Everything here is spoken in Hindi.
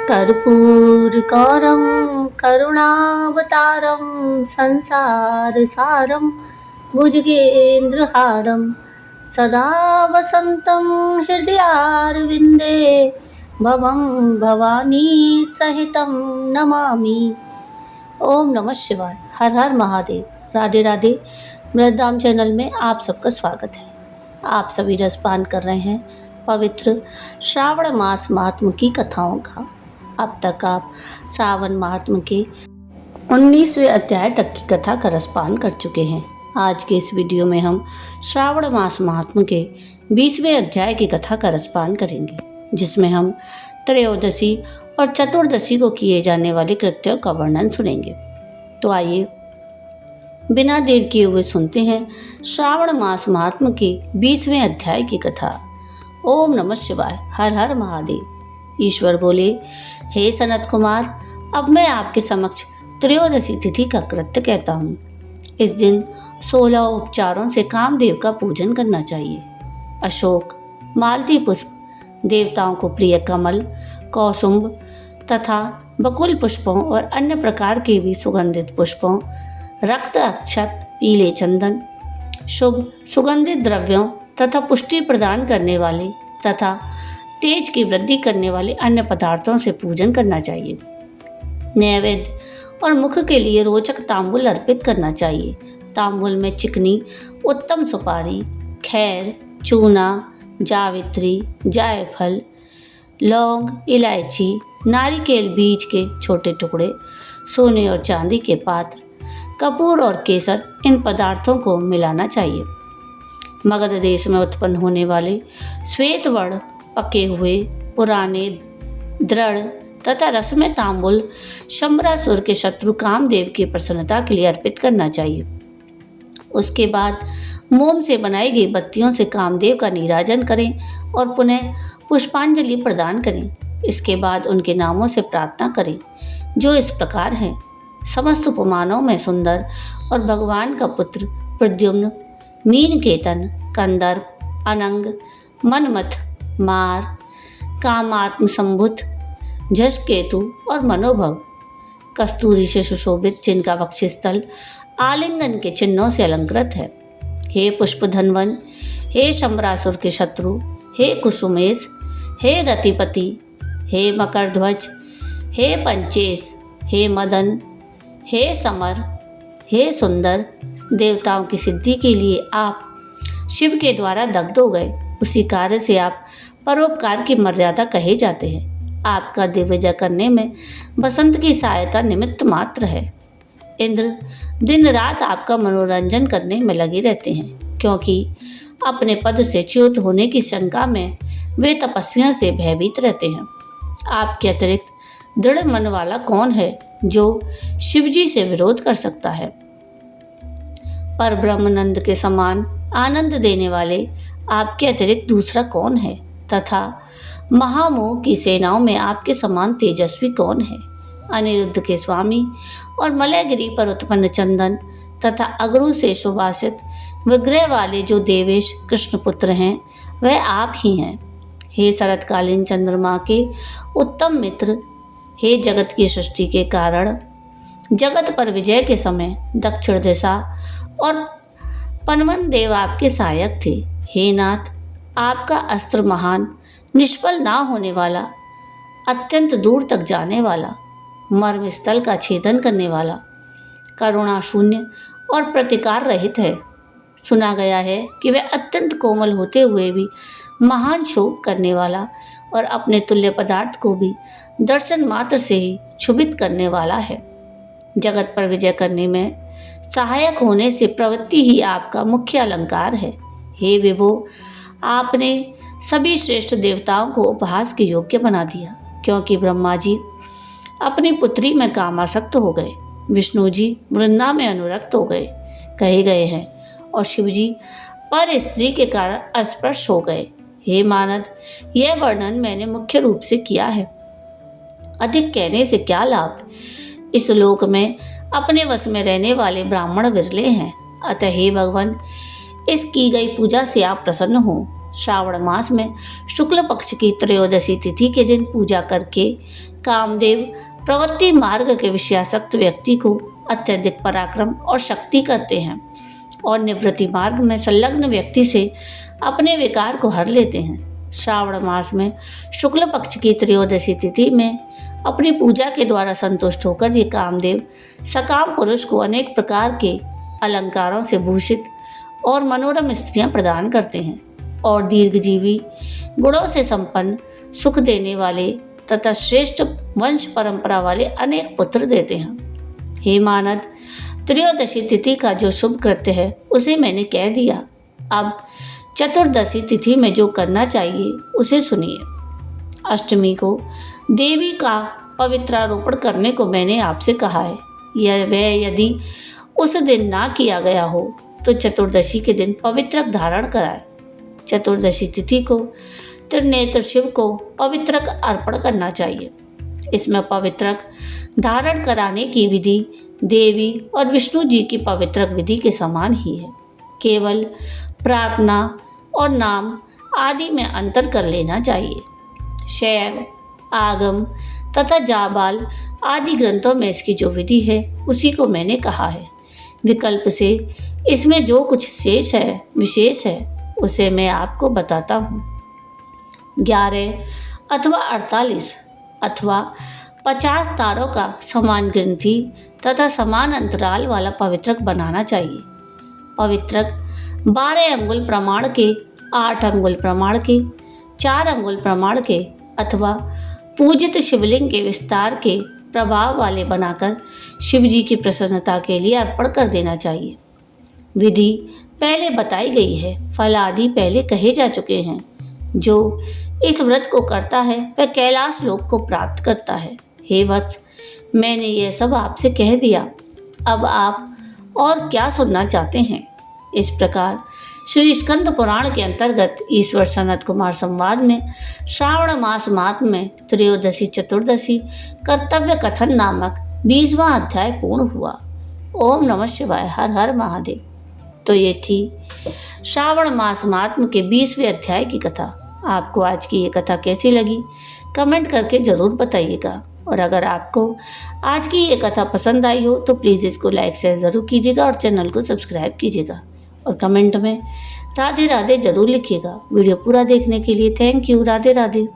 कर्पूरगौरं करुणावतारं संसारसारं भुजगेन्द्रहारं सदा वसन्तं हृदयारविन्दे भवं भवानी सहितं नमामि। ओम नमः शिवाय। हर हर महादेव। राधे राधे। मृतधाम चैनल में आप सबका स्वागत है। आप सभी रसपान कर रहे हैं पवित्र श्रावण मास महात्म की कथाओं का। अब तक आप सावन महात्म के 19वें अध्याय तक की कथा का रसपान कर चुके हैं। आज के इस वीडियो में हम श्रावण मास महात्म के 20वें अध्याय की कथा का रसपान करेंगे, जिसमें हम त्रयोदशी और चतुर्दशी को किए जाने वाले कृत्यों का वर्णन सुनेंगे। तो आइए बिना देर किए हुए सुनते हैं श्रावण मास महात्म के 20वें अध्याय की कथा। ओम नमः शिवाय। हर हर महादेव। ईश्वर बोले, हे सनत कुमार, अब मैं आपके समक्ष त्रयोदशी तिथि का कृत्य कहता हूँ। इस दिन 16 उपचारों से कामदेव का पूजन करना चाहिए। अशोक, मालती पुष्प, देवताओं को प्रिय कमल, कौसुंभ तथा बकुल पुष्पों और अन्य प्रकार के भी सुगंधित पुष्पों, रक्त अक्षत, पीले चंदन, शुभ सुगंधित द्रव्यों तथा पुष्टि प्रदान करने वाले तथा तेज की वृद्धि करने वाले अन्य पदार्थों से पूजन करना चाहिए। नैवेद्य और मुख के लिए रोचक तांबुल अर्पित करना चाहिए। तांबुल में चिकनी उत्तम सुपारी, खैर, चूना, जावित्री, जायफल, लौंग, इलायची, नारिकेल बीज के छोटे टुकड़े, सोने और चांदी के पात्र, कपूर और केसर, इन पदार्थों को मिलाना चाहिए। मगध देश में उत्पन्न होने वाले श्वेत वर्ण, पके हुए, पुराने, दृढ़ तथा रसमय तांबुल शंबरासुर के शत्रु कामदेव की प्रसन्नता के लिए अर्पित करना चाहिए। उसके बाद मोम से बनाई गई बत्तियों से कामदेव का नीराजन करें और पुनः पुष्पांजलि प्रदान करें। इसके बाद उनके नामों से प्रार्थना करें, जो इस प्रकार हैं। समस्त उपमानों में सुंदर और भगवान का पुत्र प्रद्युम्न, मीनकेतन, कंदर्प, अनंग, मनमथ, मार, कामात्म संभुत, झषकेतु और मनोभव, कस्तूरी से सुशोभित, जिनका वक्षस्थल आलिंगन के चिन्हों से अलंकृत है। हे पुष्पधनवन, हे शंबरासुर के शत्रु, हे कुसुमेश, हे रतिपति, हे मकरध्वज, हे पंचेश, हे मदन, हे समर, हे सुंदर, देवताओं की सिद्धि के लिए आप शिव के द्वारा दग्ध हो गए। उसी कार्य से आप परोपकार की मर्यादा कहे जाते हैं। आपका दिग्विजय करने में बसंत की सहायता निमित्त मात्र है। इंद्र दिन रात आपका मनोरंजन करने में लगे रहते हैं, क्योंकि अपने पद से च्युत होने की शंका में वे तपस्वियों से भयभीत रहते हैं। आपके अतिरिक्त दृढ़ मन वाला कौन है जो शिवजी से विरोध कर सकता है? पर ब्रह्मानंद के समान आनंद देने वाले आपके अतिरिक्त दूसरा कौन है? तथा महामोह की सेनाओं में आपके समान तेजस्वी कौन है? अनिरुद्ध के स्वामी और मलयगिरी पर उत्पन्न चंदन तथा अगरू से सुभाषित विग्रह वाले जो देवेश कृष्णपुत्र हैं, वह आप ही हैं। हे शरतकालीन चंद्रमा के उत्तम मित्र, हे जगत की सृष्टि के कारण, जगत पर विजय के समय दक्षिण दिशा और पनवन देव आपके सहायक थे। हे नाथ, आपका अस्त्र महान, निष्फल ना होने वाला, अत्यंत दूर तक जाने वाला, मर्म स्थल का छेदन करने वाला, करुणा शून्य और प्रतिकार रहित है। सुना गया है कि वह अत्यंत कोमल होते हुए भी महान शोक करने वाला और अपने तुल्य पदार्थ को भी दर्शन मात्र से ही क्षुभित करने वाला है। जगत पर विजय करने में सहायक होने से प्रवृत्ति ही आपका मुख्य अलंकार है। हे विभो, आपने सभी श्रेष्ठ देवताओं को उपहास के योग्य बना दिया, क्योंकि ब्रह्मा जी अपनी पुत्री में कामासक्त हो गए, विष्णु जी वृंदा में अनुरक्त हो गए कहे गए हैं, और शिवजी पर स्त्री के कारण अस्पर्श हो गए। हे मानद, यह वर्णन मैंने मुख्य रूप से किया है, अधिक कहने से क्या लाभ। इस लोक में अपने वश में रहने वाले ब्राह्मण विरले हैं। अतः हे भगवान, इस की गई पूजा से आप प्रसन्न हो। श्रावण मास में शुक्ल पक्ष की त्रयोदशी तिथि के दिन पूजा करके कामदेव प्रवृत्ति मार्ग के विषयासक्त व्यक्ति को अत्यधिक पराक्रम और शक्ति करते हैं और निवृत्ति मार्ग में संलग्न व्यक्ति से अपने विकार को हर लेते हैं। श्रावण मास में शुक्ल पक्ष की त्रयोदशी तिथि में अपनी पूजा के द्वारा संतुष्ट होकर ये कामदेव सकाम पुरुष को अनेक प्रकार के अलंकारों से भूषित और मनोरम स्त्रियां प्रदान करते हैं और दीर्घजीवी गुणों से संपन्न सुख देने वाले तथा श्रेष्ठ वंश परंपरा वाले अनेक पुत्र देते हैं। हे मानद, त्रयोदशी तिथि का जो शुभ कृत्य है उसे मैंने कह दिया। अब चतुर्दशी तिथि में जो करना चाहिए उसे सुनिए। अष्टमी को देवी का पवित्रारोपण करने को मैंने आपसे कहा है। वह यदि उस दिन ना किया गया हो तो चतुर्दशी के दिन पवित्रक धारण कराए। चतुर्दशी तिथि को त्रिनेत्र शिव को पवित्रक अर्पण करना चाहिए। इसमें पवित्रक धारण कराने की विधि देवी और विष्णु जी की पवित्रक विधि के समान ही है। केवल प्रार्थना और नाम आदि में अंतर कर लेना चाहिए। शैव, आगम तथा जाबाल आदि ग्रंथों में इसकी जो विधि है उसी को मैंने कहा है। विकल्प से इसमें जो कुछ विशेष है उसे मैं आपको बताता हूँ। 11 अथवा 48 अथवा 50 तारों का समान ग्रंथि तथा समान अंतराल वाला पवित्रक बनाना चाहिए। पवित्रक 12 अंगुल प्रमाण के, 8 अंगुल प्रमाण के, 4 अंगुल प्रमाण के अथवा पूजित शिवलिंग के विस्तार के प्रभाव वाले बनाकर शिव जी की प्रसन्नता के लिए अर्पण कर देना चाहिए। विधि पहले बताई गई है, फल आदि पहले कहे जा चुके हैं। जो इस व्रत को करता है वह कैलाश लोक को प्राप्त करता है। हे वत्स, मैंने यह सब आपसे कह दिया, अब आप और क्या सुनना चाहते हैं? इस प्रकार श्री स्कंद पुराण के अंतर्गत ईश्वर सनत कुमार संवाद में श्रावण मास मात्म में त्रयोदशी चतुर्दशी कर्तव्य कथन नामक 20वां अध्याय पूर्ण हुआ। ओम नमः शिवाय। हर हर महादेव। तो ये थी श्रावण मास मात्म के 20वें अध्याय की कथा। आपको आज की ये कथा कैसी लगी कमेंट करके ज़रूर बताइएगा। और अगर आपको आज की ये कथा पसंद आई हो तो प्लीज़ इसको लाइक शेयर ज़रूर कीजिएगा और चैनल को सब्सक्राइब कीजिएगा और कमेंट में राधे राधे ज़रूर लिखिएगा। वीडियो पूरा देखने के लिए थैंक यू। राधे राधे।